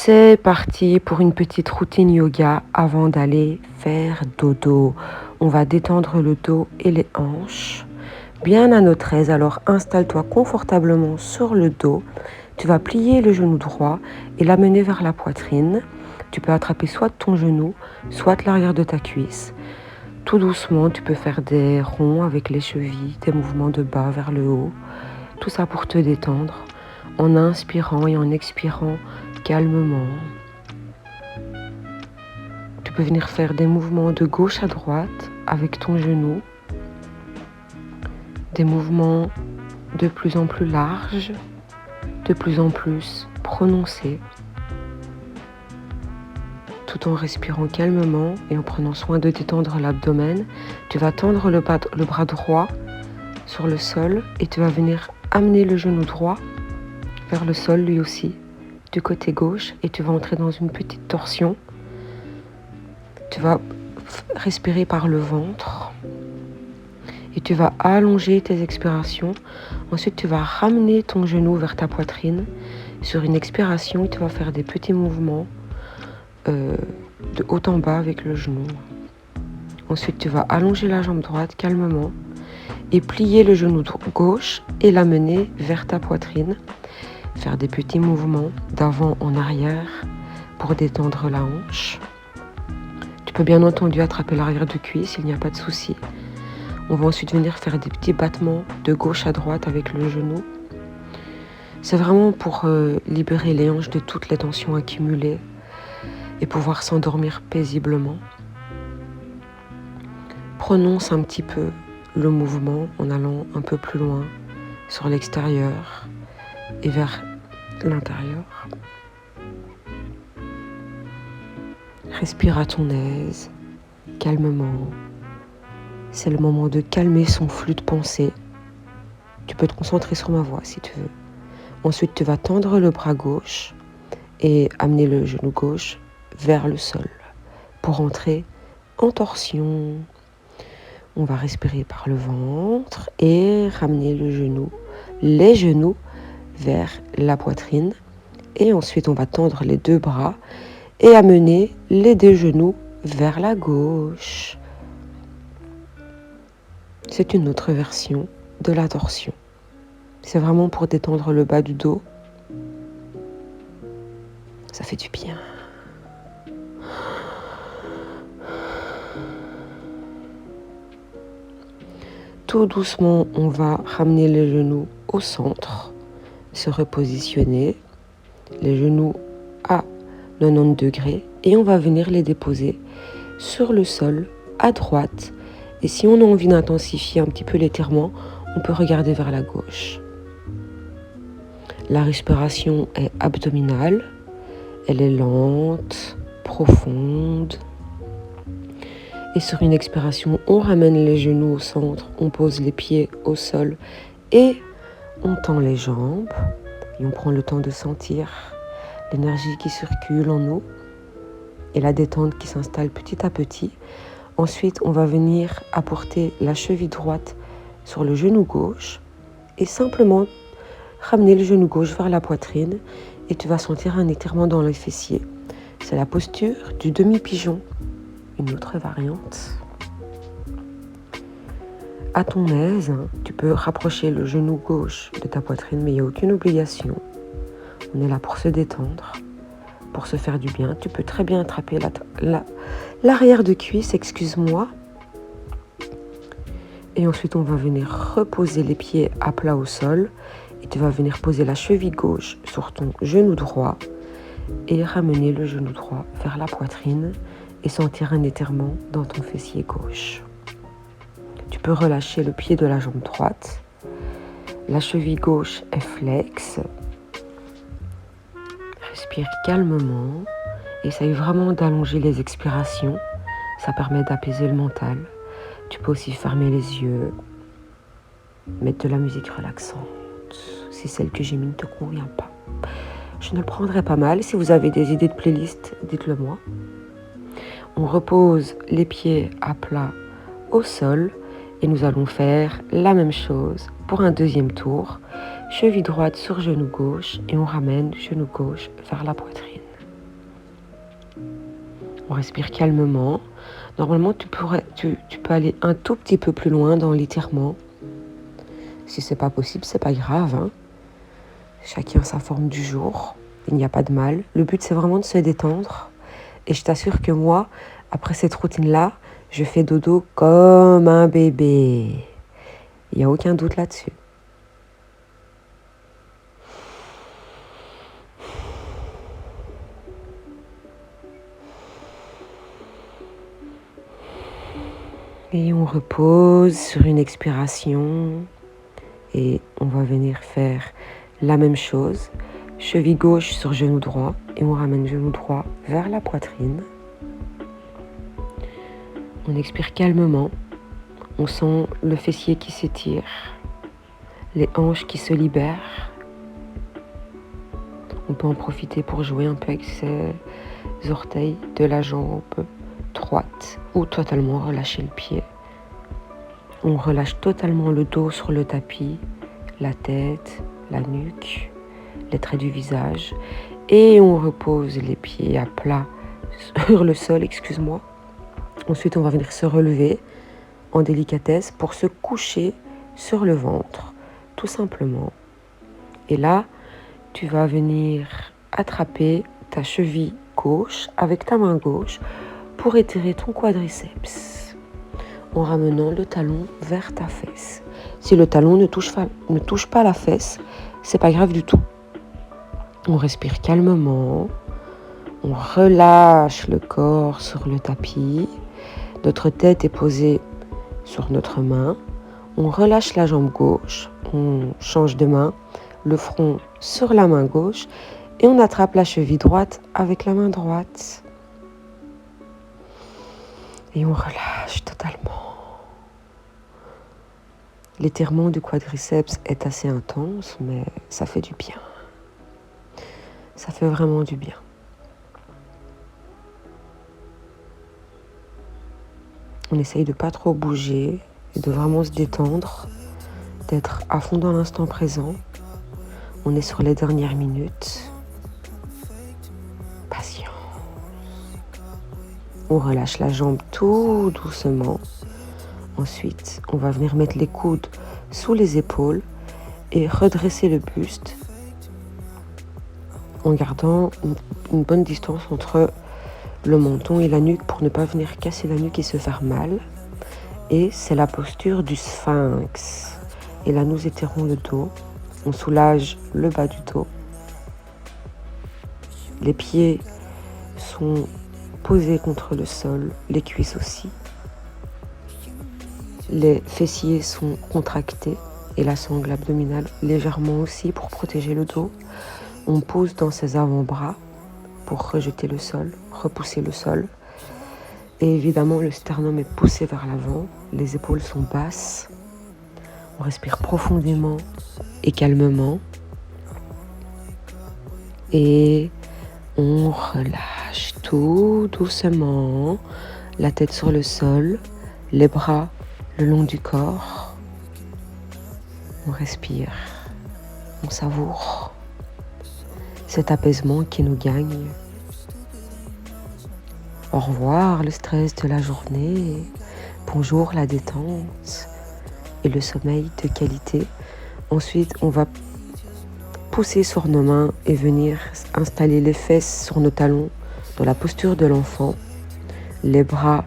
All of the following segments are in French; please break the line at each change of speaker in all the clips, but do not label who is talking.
C'est parti pour une petite routine yoga avant d'aller faire dodo. On va détendre le dos et les hanches, bien à notre aise. Alors installe-toi confortablement sur le dos. Tu vas plier le genou droit et l'amener vers la poitrine. Tu peux attraper soit ton genou, soit l'arrière de ta cuisse. Tout doucement, tu peux faire des ronds avec les chevilles, des mouvements de bas vers le haut. Tout ça pour te détendre, en inspirant et en expirant calmement. Tu peux venir faire des mouvements de gauche à droite avec ton genou. Des mouvements de plus en plus larges, de plus en plus prononcés, tout en respirant calmement et en prenant soin de détendre l'abdomen. Tu vas tendre le bras droit sur le sol et tu vas venir amener le genou droit vers le sol lui aussi, du côté gauche, et tu vas entrer dans une petite torsion. Tu vas respirer par le ventre et tu vas allonger tes expirations. Ensuite, tu vas ramener ton genou vers ta poitrine. Sur une expiration, tu vas faire des petits mouvements de haut en bas avec le genou. Ensuite, tu vas allonger la jambe droite calmement et plier le genou gauche et l'amener vers ta poitrine. Faire des petits mouvements d'avant en arrière pour détendre la hanche. Tu peux bien entendu attraper l'arrière de cuisse, il n'y a pas de souci. On va ensuite venir faire des petits battements de gauche à droite avec le genou. C'est vraiment pour libérer les hanches de toutes les tensions accumulées et pouvoir s'endormir paisiblement. Prononce un petit peu le mouvement en allant un peu plus loin sur l'extérieur et vers l'intérieur. Respire à ton aise, calmement. C'est le moment de calmer son flux de pensée. Tu peux te concentrer sur ma voix si tu veux. Ensuite, tu vas tendre le bras gauche et amener le genou gauche vers le sol pour entrer en torsion. On va respirer par le ventre et ramener les genoux vers la poitrine. Et ensuite, on va tendre les deux bras et amener les deux genoux vers la gauche. C'est une autre version de la torsion. C'est vraiment pour détendre le bas du dos. Ça fait du bien. Tout doucement, on va ramener les genoux au centre, se repositionner, les genoux à 90 degrés, et on va venir les déposer sur le sol à droite. Et si on a envie d'intensifier un petit peu l'étirement, on peut regarder vers la gauche. La respiration est abdominale, elle est lente, profonde. Et sur une expiration, on ramène les genoux au centre, on pose les pieds au sol et on tend les jambes. Et on prend le temps de sentir l'énergie qui circule en nous et la détente qui s'installe petit à petit. Ensuite, on va venir apporter la cheville droite sur le genou gauche et simplement ramener le genou gauche vers la poitrine et tu vas sentir un étirement dans les fessiers. C'est la posture du demi-pigeon, une autre variante. À ton aise, tu peux rapprocher le genou gauche de ta poitrine, mais il n'y a aucune obligation. On est là pour se détendre, pour se faire du bien. Tu peux très bien attraper l'arrière de cuisse, excuse-moi. Et ensuite, on va venir reposer les pieds à plat au sol. Et tu vas venir poser la cheville gauche sur ton genou droit et ramener le genou droit vers la poitrine et sentir un étirement dans ton fessier gauche. Tu peux relâcher le pied de la jambe droite. La cheville gauche est flexe. Respire calmement. Essaye vraiment d'allonger les expirations. Ça permet d'apaiser le mental. Tu peux aussi fermer les yeux. Mettre de la musique relaxante. Si celle que j'ai mise ne te convient pas, je ne le prendrai pas mal. Si vous avez des idées de playlist, dites-le moi. On repose les pieds à plat au sol et nous allons faire la même chose pour un deuxième tour. Cheville droite sur genou gauche et on ramène genou gauche vers la poitrine. On respire calmement. Normalement, tu peux aller un tout petit peu plus loin dans l'étirement. Si c'est pas possible, c'est pas grave, hein. Chacun sa forme du jour. Il n'y a pas de mal. Le but, c'est vraiment de se détendre. Et je t'assure que moi, après cette routine-là, je fais dodo comme un bébé. Il n'y a aucun doute là-dessus. Et on repose sur une expiration. Et on va venir faire la même chose. Cheville gauche sur genou droit. Et on ramène genou droit vers la poitrine. On expire calmement. On sent le fessier qui s'étire. Les hanches qui se libèrent. On peut en profiter pour jouer un peu avec ses orteils de la jambe droite ou totalement relâcher le pied. On relâche totalement le dos sur le tapis, la tête, la nuque, les traits du visage et on repose les pieds à plat sur le sol, Ensuite, on va venir se relever en délicatesse pour se coucher sur le ventre, tout simplement. Et là, tu vas venir attraper ta cheville gauche avec ta main gauche pour étirer ton quadriceps en ramenant le talon vers ta fesse. Si le talon ne touche pas la fesse, c'est pas grave du tout. On respire calmement, on relâche le corps sur le tapis, notre tête est posée sur notre main, on relâche la jambe gauche, on change de main, le front sur la main gauche et on attrape la cheville droite avec la main droite. Et on relâche totalement. L'étirement du quadriceps est assez intense, mais ça fait du bien. Ça fait vraiment du bien. On essaye de pas trop bouger et de vraiment se détendre, d'être à fond dans l'instant présent. On est sur les dernières minutes. Patience. On relâche la jambe tout doucement. Ensuite, on va venir mettre les coudes sous les épaules et redresser le buste en gardant une bonne distance entre le menton et la nuque pour ne pas venir casser la nuque et se faire mal. Et c'est la posture du sphinx. Et là, nous étirons le dos. On soulage le bas du dos. Les pieds sont posés contre le sol, les cuisses aussi. Les fessiers sont contractés et la sangle abdominale légèrement aussi pour protéger le dos. On pousse dans ses avant-bras pour rejeter le sol, repousser le sol. Et évidemment, le sternum est poussé vers l'avant, les épaules sont basses. On respire profondément et calmement. Et on relâche tout doucement, la tête sur le sol, les bras le long du corps. On respire, on savoure cet apaisement qui nous gagne. Au revoir le stress de la journée, bonjour la détente et le sommeil de qualité. Ensuite, on va pousser sur nos mains et venir installer les fesses sur nos talons dans la posture de l'enfant, les bras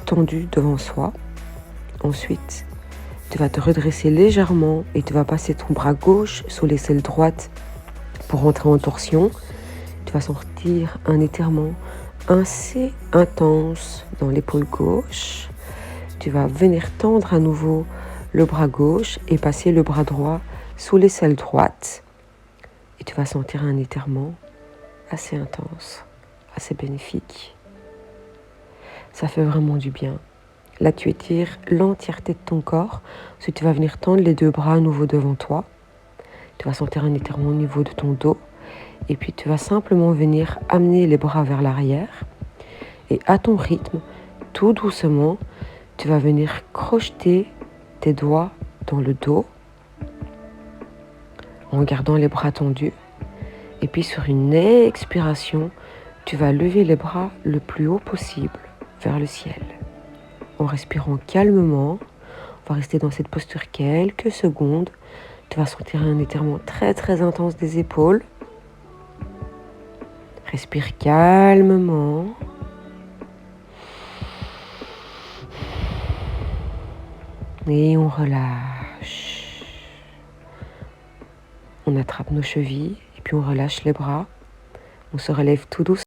tendus devant soi. Ensuite, tu vas te redresser légèrement et tu vas passer ton bras gauche sous l'aisselle droite pour entrer en torsion. Tu vas sentir un étirement assez intense dans l'épaule gauche. Tu vas venir tendre à nouveau le bras gauche et passer le bras droit sous l'aisselle droite. Et tu vas sentir un étirement assez intense, assez bénéfique. Ça fait vraiment du bien. Là, tu étires l'entièreté de ton corps. Ensuite, tu vas venir tendre les deux bras à nouveau devant toi. Tu vas sentir un étirement au niveau de ton dos. Et puis, tu vas simplement venir amener les bras vers l'arrière. Et à ton rythme, tout doucement, tu vas venir crocheter tes doigts dans le dos en gardant les bras tendus. Et puis, sur une expiration, Tu vas lever les bras le plus haut possible vers le ciel. En respirant calmement, on va rester dans cette posture quelques secondes. Tu vas sentir un étirement très très intense des épaules. Respire calmement. Et on relâche. On attrape nos chevilles et puis on relâche les bras. On se relève tout doucement.